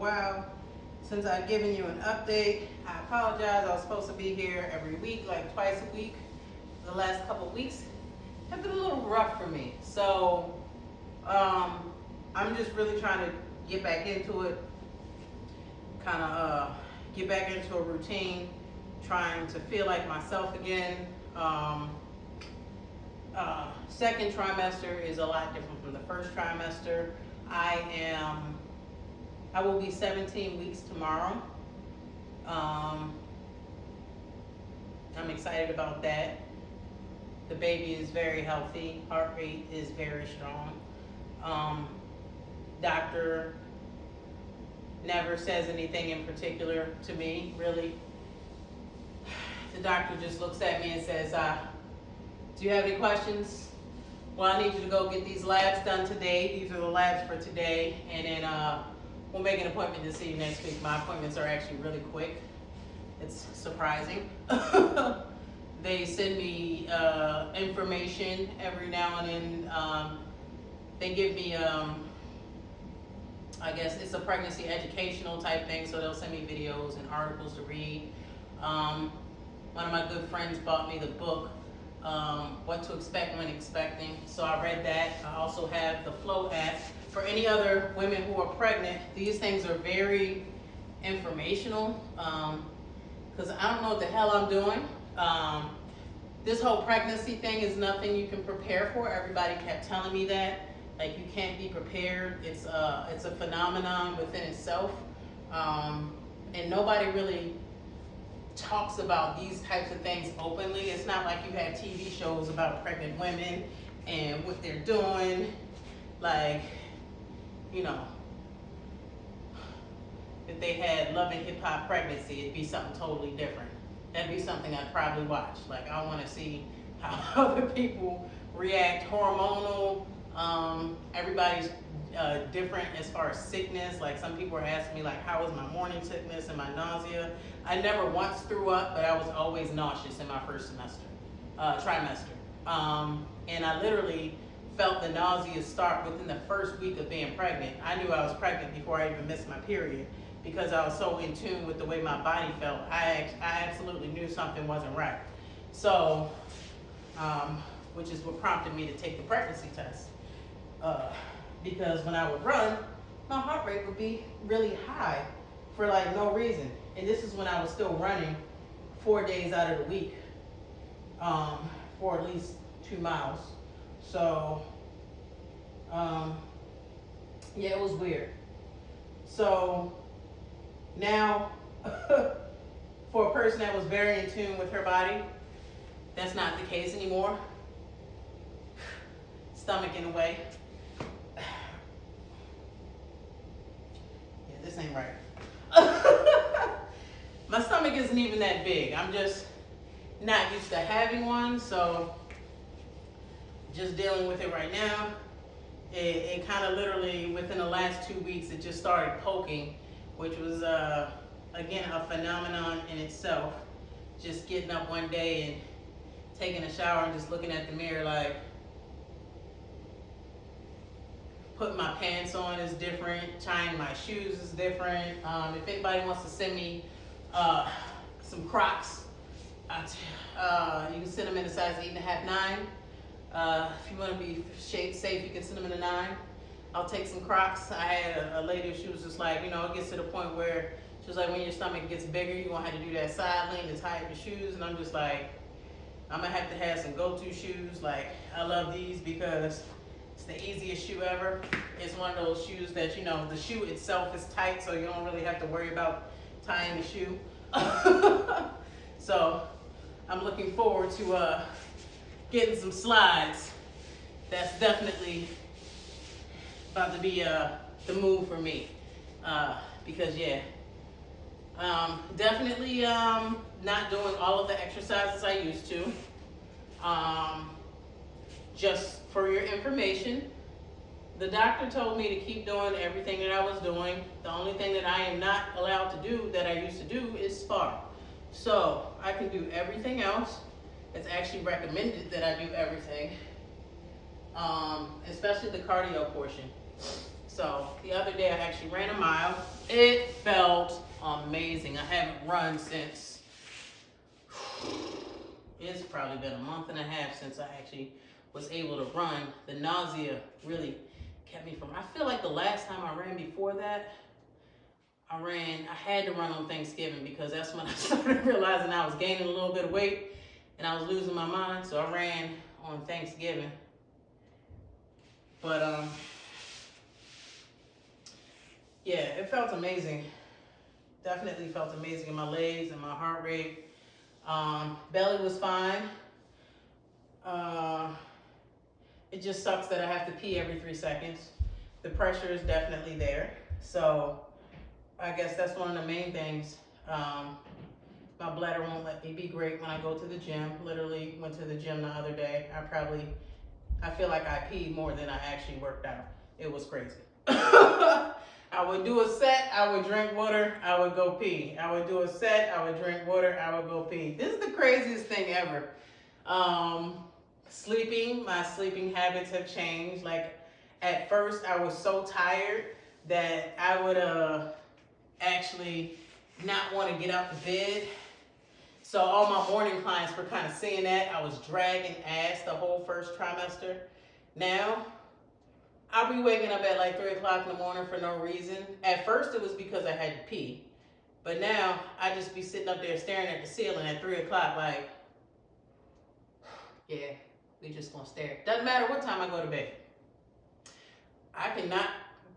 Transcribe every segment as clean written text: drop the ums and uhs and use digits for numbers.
while since I've given you an update. I apologize. I was supposed to be here every week, like twice a week. The last couple of weeks have been a little rough for me. So I'm just really trying to get back into it, kind of get back into a routine, trying to feel like myself again. Second trimester is a lot different from the first trimester. I will be 17 weeks tomorrow. I'm excited about that. The baby is very healthy. Heart rate is very strong. Doctor never says anything in particular to me, really. The doctor just looks at me and says, do you have any questions? Well, I need you to go get these labs done today. These are the labs for today. And then we'll make an appointment to see you next week. My appointments are actually really quick. It's surprising. They send me information every now and then. They give me, I guess it's a pregnancy educational type thing, so they'll send me videos and articles to read. One of my good friends bought me the book, What to Expect When Expecting, so I read that. I also have the Flow app. For any other women who are pregnant, these things are very informational, because I don't know what the hell I'm doing. This whole pregnancy thing is nothing you can prepare for. Everybody kept telling me that. Like, you can't be prepared. It's a phenomenon within itself. And nobody really talks about these types of things openly. It's not like you have TV shows about pregnant women and what they're doing. Like, you know, if they had Love and Hip Hop Pregnancy, it'd be something totally different. That'd be something I'd probably watch. Like, I want to see how other people react, hormonal. Everybody's different as far as sickness. Like, some people are asking me, like, how was my morning sickness and my nausea? I never once threw up, but I was always nauseous in my first trimester. And I literally felt the nausea start within the first week of being pregnant. I knew I was pregnant before I even missed my period, because I was so in tune with the way my body felt. I absolutely knew something wasn't right. So, which is what prompted me to take the pregnancy test. Because when I would run, my heart rate would be really high for like no reason. And this is when I was still running 4 days out of the week, for at least 2 miles. So, yeah, it was weird. So now, for a person that was very in tune with her body, that's not the case anymore. Stomach in the way. Yeah, this ain't right. My stomach isn't even that big. I'm just not used to having one, so just dealing with it right now. It kind of literally, within the last 2 weeks, it just started poking, which was, again, a phenomenon in itself. Just getting up one day and taking a shower and just looking at the mirror, like, putting my pants on is different, tying my shoes is different. If anybody wants to send me some Crocs, you can send them in a size 8.5, 9. If you want to be safe, you can send them in a 9. I'll take some Crocs. I had a lady, she was just like, you know, it gets to the point where she was like, when your stomach gets bigger, you're going to have to do that side lean to tie up your shoes. And I'm just like, I'm going to have some go-to shoes. Like, I love these because it's the easiest shoe ever. It's one of those shoes that, you know, the shoe itself is tight, so you don't really have to worry about tying the shoe. So I'm looking forward to getting some slides. That's definitely about to be the move for me. Because, yeah, definitely not doing all of the exercises I used to. Just for your information, the doctor told me to keep doing everything that I was doing. The only thing that I am not allowed to do that I used to do is spar. So I can do everything else. It's actually recommended that I do everything, especially the cardio portion. So the other day I actually ran a mile. It felt amazing. I haven't run since, it's probably been a month and a half since I actually was able to run. The nausea really kept me from, I feel like the last time I ran before that, I had to run on Thanksgiving because that's when I started realizing I was gaining a little bit of weight and I was losing my mind. So I ran on Thanksgiving. But yeah, it felt amazing. Definitely felt amazing in my legs and my heart rate. Belly was fine. It just sucks that I have to pee every 3 seconds. The pressure is definitely there. So I guess that's one of the main things. My bladder won't let me be great when I go to the gym. Literally went to the gym the other day. I feel like I peed more than I actually worked out. It was crazy. I would do a set, I would drink water, I would go pee. I would do a set, I would drink water, I would go pee. This is the craziest thing ever. My sleeping habits have changed. Like at first I was so tired that I would actually not want to get out of bed. So all my morning clients were kind of seeing that. I was dragging ass the whole first trimester. Now, I'll be waking up at like 3 o'clock in the morning for no reason. At first it was because I had to pee. But now I just be sitting up there staring at the ceiling at 3 o'clock like, yeah, we just gonna stare. Doesn't matter what time I go to bed. I cannot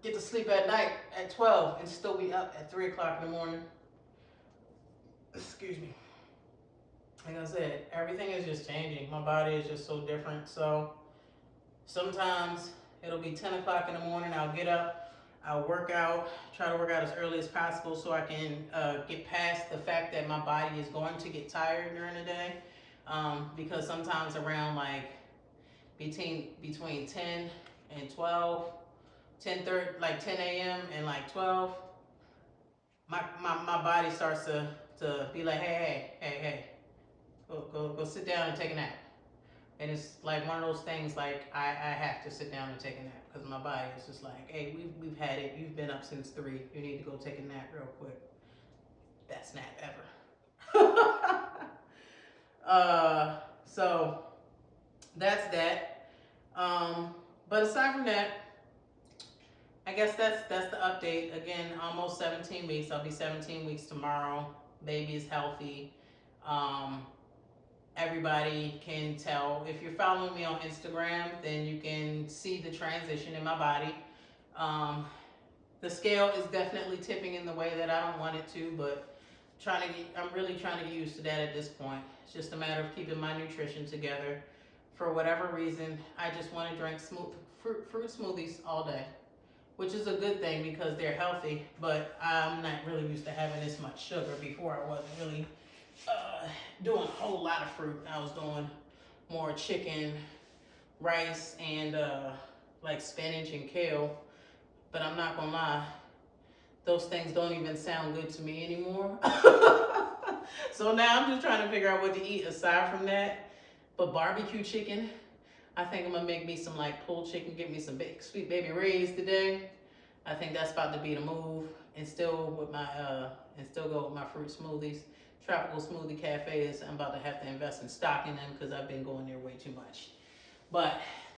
get to sleep at night at 12 and still be up at 3 o'clock in the morning. Excuse me. Like I said, everything is just changing. My body is just so different. So sometimes it'll be 10 o'clock in the morning. I'll get up, I'll work out, try to work out as early as possible so I can get past the fact that my body is going to get tired during the day. Because sometimes around like between 10 and 12, 10:30, like 10 a.m. and like 12, my body starts to be like, hey, go sit down and take a nap. And it's like one of those things like I have to sit down and take a nap because my body is just like, hey, we've had it. You've been up since 3. You need to go take a nap real quick. Best nap ever. So that's that. But aside from that, I guess that's the update. Again, almost 17 weeks. I'll be 17 weeks tomorrow. Baby is healthy. Everybody can tell. If you're following me on Instagram, then you can see the transition in my body. The scale is definitely tipping in the way that I don't want it to, but I'm really trying to get used to that at this point. It's just a matter of keeping my nutrition together. For whatever reason, I just want to drink fruit smoothies all day, which is a good thing because they're healthy, but I'm not really used to having this much sugar. Before I wasn't really doing a whole lot of fruit. I was doing more chicken, rice, and like spinach and kale. But I'm not gonna lie, those things don't even sound good to me anymore. So now I'm just trying to figure out what to eat aside from that. But barbecue chicken, I think I'm gonna make me some like pulled chicken, get me some sweet baby rays today. I think that's about to be the move, and still go with my fruit smoothies. Tropical Smoothie Cafe I'm about to have to invest in stock in them because I've been going there way too much. But